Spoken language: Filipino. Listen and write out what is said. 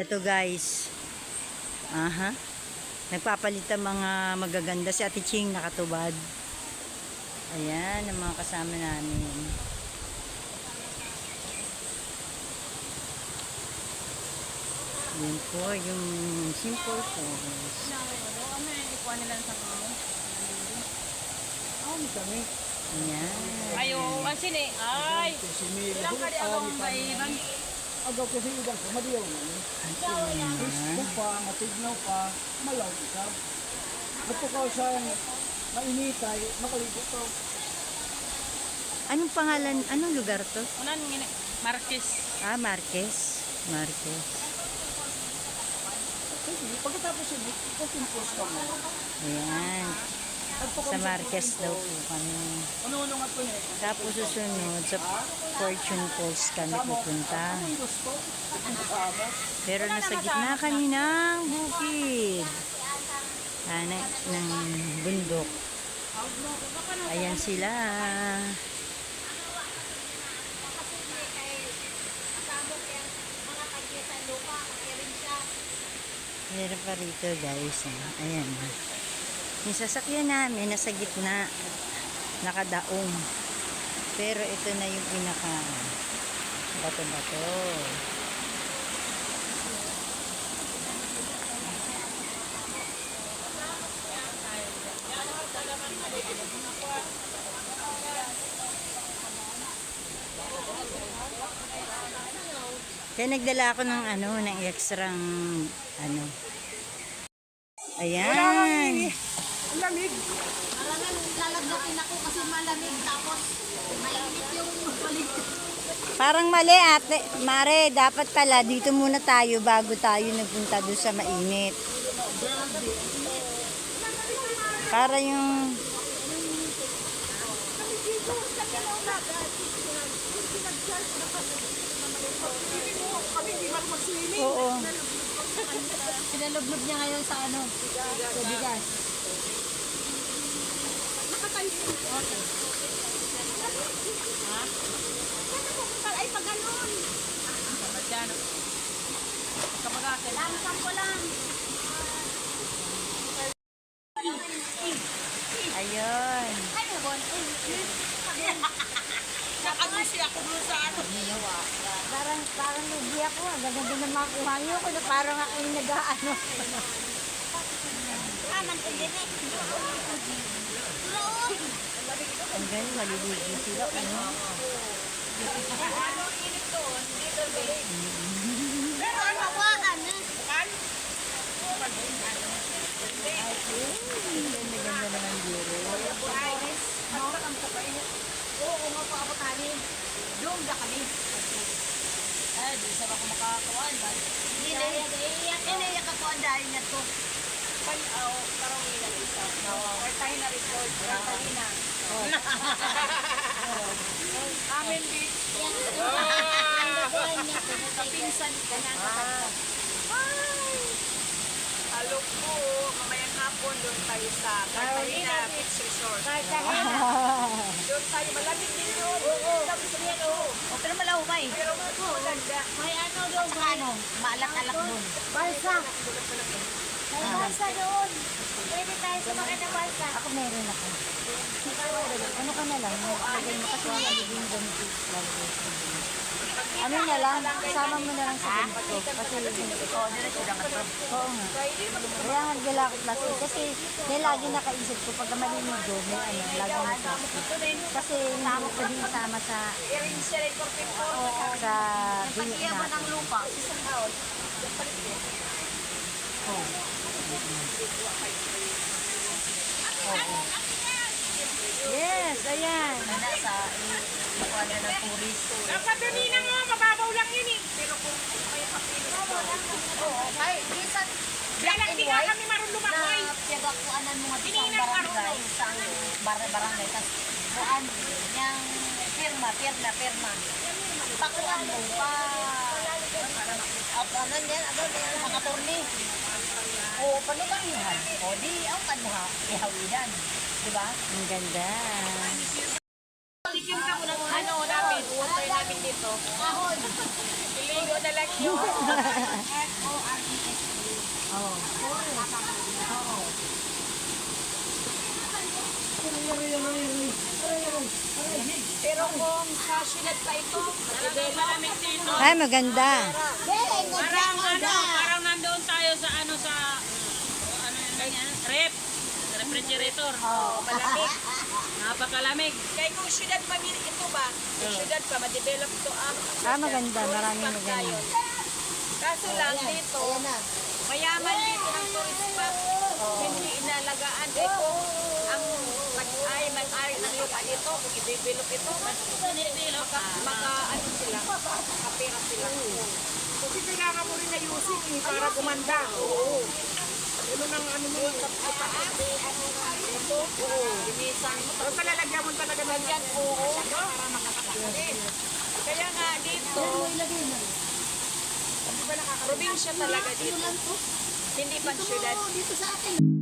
Ito guys. Aha. Nagpapalit ang mga magaganda. Si Ate Ching nakatubad. Ayan, ang mga kasama namin. Yan po, yung simple pose. Ano yung ikuha nila sa mga? Kami. Ayan. Ayo, asin eh. Ay! Ilang kali akong kaiban. Agaw kasi ibang kumadiyaw na ni. Gusto pa, matignaw pa, malaw ka. Ito ka sa mainitay, makaligo ka. Anong pangalan? Anong lugar to? Unan ngini. Marquez. Ah, Marquez. Marquez. Sige, pagkatapos yun, ipag-impose ka mo. Ayan. Sa Marquez daw po kami. Ano-ano nga ito niya? Tapos susunod sa Fortune Falls kami pupunta. Ang gusto, kasama. Pero nasa gitna kami ng bukid. Ng bundok. Ayan sila. Meron pa rito guys. Ayan. Yung sasakyan namin nasa gitna. Nakadaong. Pero ito na yung pinaka bato-bato. Kaya nagdala ako ng ng extrang Ayan. Lamig. Marangan lalagnatin ako kasi malamig tapos mainit yung paligid. Parang mali ate. Mare, dapat pala dito muna tayo bago tayo nagpunta doon sa mainit. Para yung Oo. Sinalublob niya ngayon sa sa bigas. Okay. Ha? Ay, pag ganun. Magkano? Kapag-akin. Langsam ko lang. Ayun. Ay, nabon. Nakagisi ako doon sa ano. Parang lugi ako. Gaganda na makuha niyo ko na parang ako yung nag-ano. Aman ko din eh. Ang galing, maliligo sila. Ano? Pero ang hawaan eh. Maganda naman dito. Oo nga po ako tani. Doon na kami. Eh, di sa ako makakawaan. Iniyak ako ang dahil na to. Parang ilang isa. Or tayo na record. Tayo na. Amen, bitch. Kapinsan ka na. Halo po. Mamayang hapon doon tayo sa Cartagena Beach Resort. Doon tayo. Malamig din doon. Oo. Pero malahumay. Pero maganda. May ano doon. Ano? Maalak-alak doon. Balsa. May balsa doon. Pwede tayo sumakit ng balsa. Ako meron ako. Ano ka na lang? Lagay mo kasi magiging ganito. Ano na lang? Kasama mo na lang sa ganito. Kasi Diretso lang ito. oo nga. Kaya nagdala ako plastic. Kasi may lagi nakaisip ko pag maliligo, may lagi na plastic. Kasi hindi ko din sama sa bilik Pag-iya mo natin. ng lupa. Isang taon. Yes, ayan. Nasa ikuha na ng tourist. Dapat dali na nga. Mababaw lang yun eh. Pero kung may papilo. Oo. Ay, minsan Kaya lang di nga kami marunong lumakoy. na piyagakuanan mo nga sa Dininang barangay, sa barangay, tas kuan yang pirma. Pakuan mo pa. Ano yan, mga turni. O, panutangihan. O, di, ang kanuha, ihawidan. Diba? Ang ganda. Tikim ka mo ng ano namin. Water namin dito. Ahon. Pili. Maligo na lang yun. Pero kung sa syudad pa ito, malamig dito. Ay, maganda. Parang nandoon tayo sa ano refrigerator. Malamig. Napakalamig. Kaya kung syudad pa ito ba, yung syudad pa, ma-develop ito ang Maganda. Maraming maganda. Kaso lang dito, mayaman dito ng tourist spot, hindi inalagaan. Eh kung ang may-ari ng lupa dito, kung i-develop ito, maka ano sila, kapira sila. Kasi kailangan mo rin ayusin para gumanda. Oo. Ano nang ano mo yung ito? Oo. Linisan mo. Tapos lalagyan mo talaga ng yan. Oo. Para makakakain. Kaya nga dito, probinsya talaga dito. Hindi pa syudad. Dito sa atin.